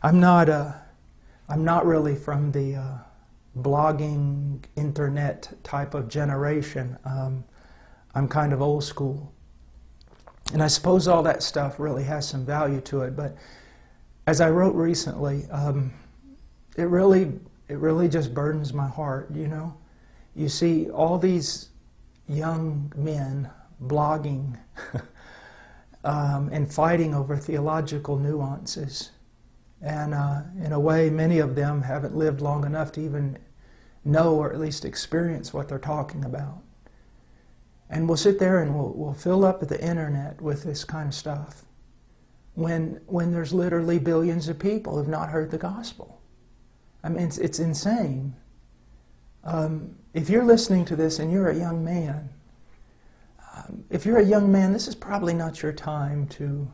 I'm not really from the blogging, internet type of generation. I'm kind of old school. And I suppose all that stuff really has some value to it, but as I wrote recently, it really just burdens my heart, you know? You see all these young men blogging and fighting over theological nuances. And in a way, many of them haven't lived long enough to even know or at least experience what they're talking about. And we'll sit there and we'll fill up the internet with this kind of stuff when there's literally billions of people who have not heard the gospel. I mean, it's insane. If you're listening to this and you're a young man, this is probably not your time to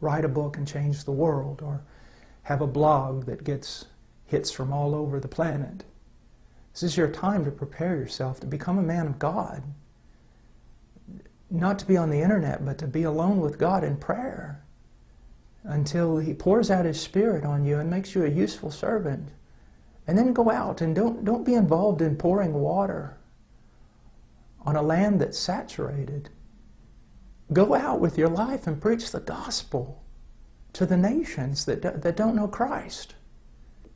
write a book and change the world or have a blog that gets hits from all over the planet. This is your time to prepare yourself to become a man of God. Not to be on the internet, but to be alone with God in prayer until He pours out His Spirit on you and makes you a useful servant. And then go out and don't be involved in pouring water on a land that's saturated. Go out with your life and preach the gospel to the nations that don't know Christ.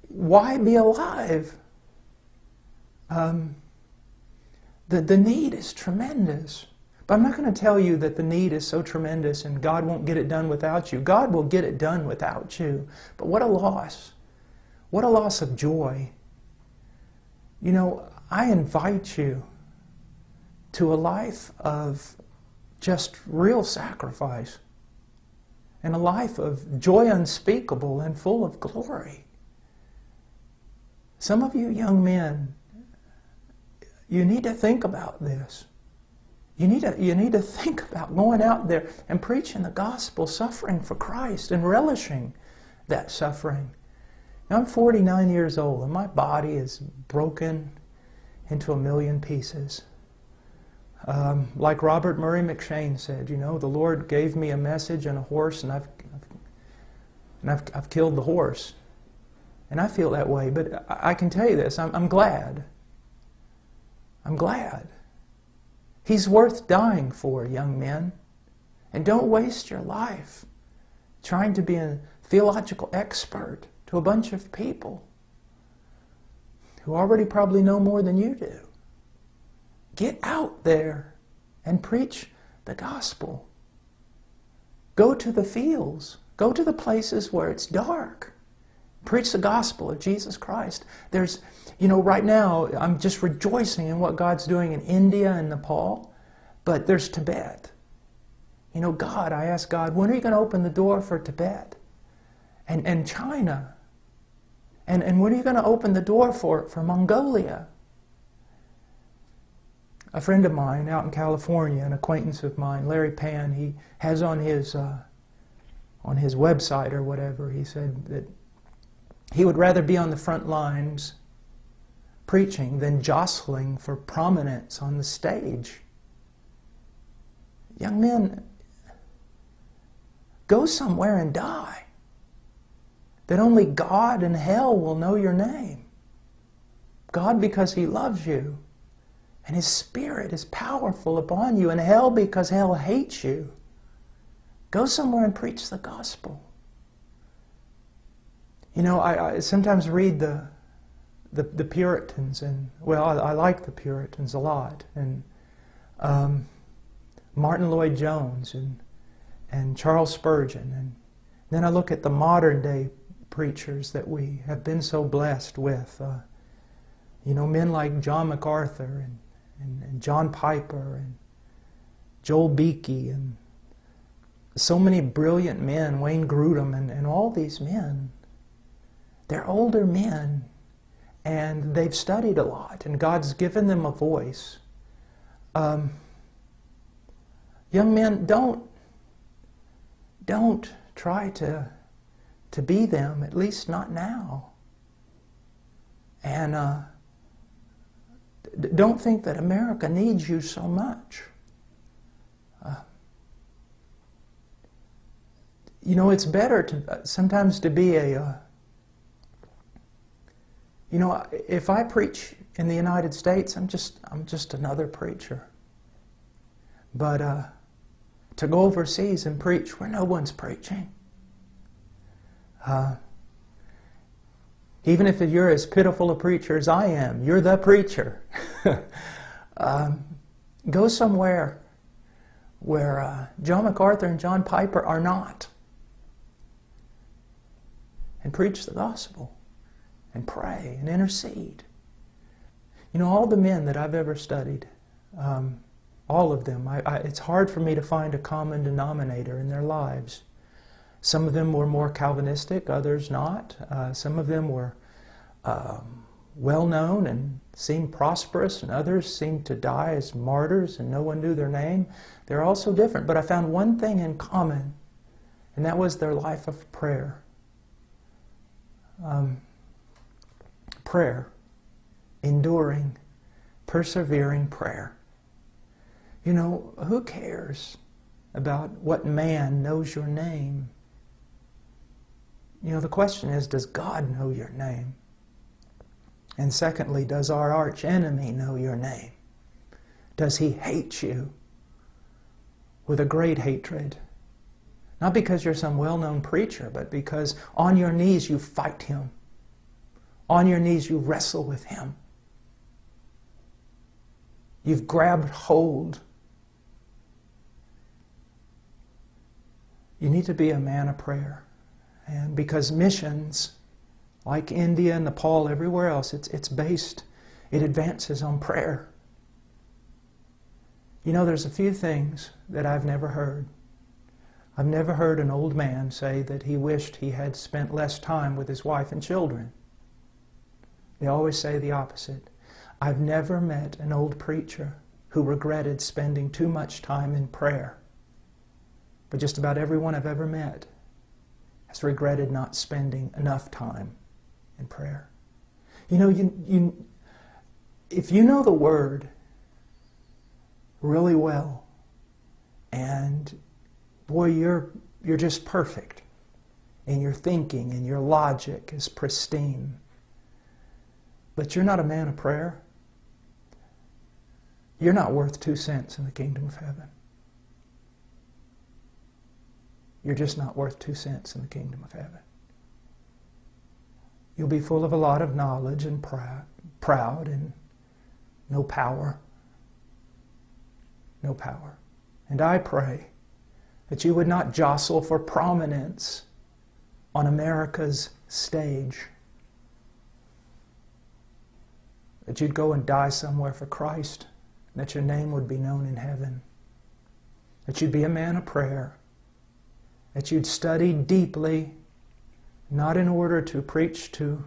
Why be alive? The need is tremendous. But I'm not going to tell you that the need is so tremendous and God won't get it done without you. God will get it done without you. But what a loss. What a loss of joy. You know, I invite you to a life of just real sacrifice and a life of joy unspeakable and full of glory. Some of you young men, you need to think about this. You need to think about going out there and preaching the gospel, suffering for Christ and relishing that suffering. Now, I'm 49 years old and my body is broken into a million pieces. Like Robert Murray McShane said, you know, the Lord gave me a message and a horse, and I've killed the horse. And I feel that way, but I can tell you this, I'm glad. I'm glad. He's worth dying for, young men. And don't waste your life trying to be a theological expert to a bunch of people who already probably know more than you do. Get out there and preach the gospel. Go to the fields. Go to the places where it's dark. Preach the gospel of Jesus Christ. There's, you know, right now I'm just rejoicing in what God's doing in India and Nepal, but there's Tibet. You know, God, I ask God, when are you going to open the door for Tibet? And China? And when are you going to open the door for Mongolia? A friend of mine out in California, an acquaintance of mine, Larry Pan, he has on his website or whatever, he said that he would rather be on the front lines preaching than jostling for prominence on the stage. Young men, go somewhere and die, that only God and hell will know your name. God because He loves you, and His Spirit is powerful upon you, and hell because hell hates you. Go somewhere and preach the gospel. You know, I sometimes read the Puritans, and, well, I like the Puritans a lot, and Martin Lloyd-Jones and Charles Spurgeon, and then I look at the modern day preachers that we have been so blessed with. You know, men like John MacArthur and John Piper and Joel Beakey and so many brilliant men, Wayne Grudem and all these men. They're older men and they've studied a lot and God's given them a voice. Young men, don't try to be them, at least not now. And don't think that America needs you so much. You know, it's better to sometimes to be a, you know, if I preach in the United States, I'm just another preacher. But to go overseas and preach where no one's preaching, even if you're as pitiful a preacher as I am, you're the preacher. Go somewhere where John MacArthur and John Piper are not, and preach the gospel, and pray, and intercede. You know, all the men that I've ever studied, all of them, it's hard for me to find a common denominator in their lives. Some of them were more Calvinistic, others not. Some of them were well-known and seemed prosperous, and others seemed to die as martyrs and no one knew their name. They're all so different, but I found one thing in common, and that was their life of prayer. Prayer, enduring, persevering prayer. You know, who cares about what man knows your name? You know, the question is, does God know your name? And secondly, does our arch enemy know your name? Does he hate you with a great hatred? Not because you're some well-known preacher, but because on your knees you fight him. On your knees you wrestle with him. You've grabbed hold. You need to be a man of prayer. And because missions, like India, Nepal, everywhere else, it advances on prayer. You know, there's a few things that I've never heard. I've never heard an old man say that he wished he had spent less time with his wife and children. They always say the opposite. I've never met an old preacher who regretted spending too much time in prayer. But just about everyone I've ever met has regretted not spending enough time in prayer. You know, if you know the Word really well, and boy, you're just perfect, and your thinking and your logic is pristine, but you're not a man of prayer, you're not worth 2 cents in the kingdom of heaven. You're just not worth 2 cents in the kingdom of heaven. You'll be full of a lot of knowledge and proud and no power. No power. And I pray that you would not jostle for prominence on America's stage. That you'd go and die somewhere for Christ. That your name would be known in heaven. That you'd be a man of prayer. That you'd study deeply, not in order to preach to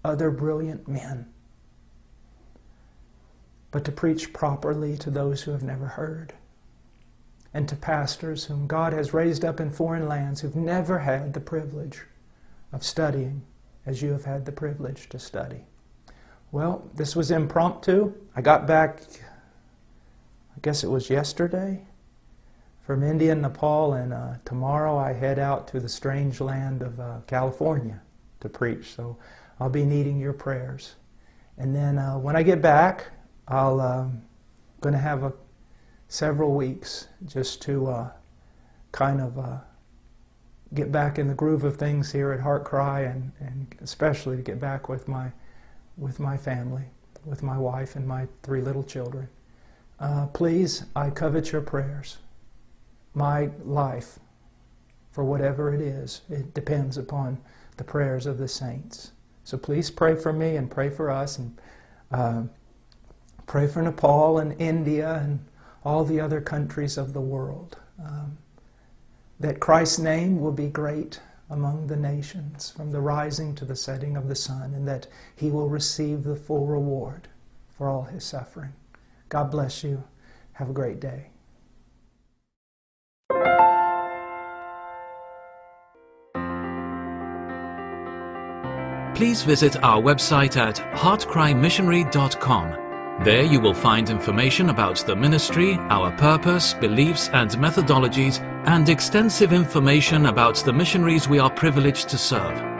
other brilliant men, but to preach properly to those who have never heard, and to pastors whom God has raised up in foreign lands who've never had the privilege of studying as you have had the privilege to study. Well, this was impromptu. I got back, I guess it was yesterday, from India and Nepal, and tomorrow I head out to the strange land of California to preach. So I'll be needing your prayers. And then when I get back, I'll going to have several weeks just to kind of get back in the groove of things here at Heart Cry, and especially to get back with my family, with my wife and my 3 little children. Please, I covet your prayers. My life, for whatever it is, it depends upon the prayers of the saints. So please pray for me and pray for us, and pray for Nepal and India and all the other countries of the world. That Christ's name will be great among the nations from the rising to the setting of the sun, and that He will receive the full reward for all His suffering. God bless you. Have a great day. Please visit our website at heartcrymissionary.com. There you will find information about the ministry, our purpose, beliefs and methodologies, and extensive information about the missionaries we are privileged to serve.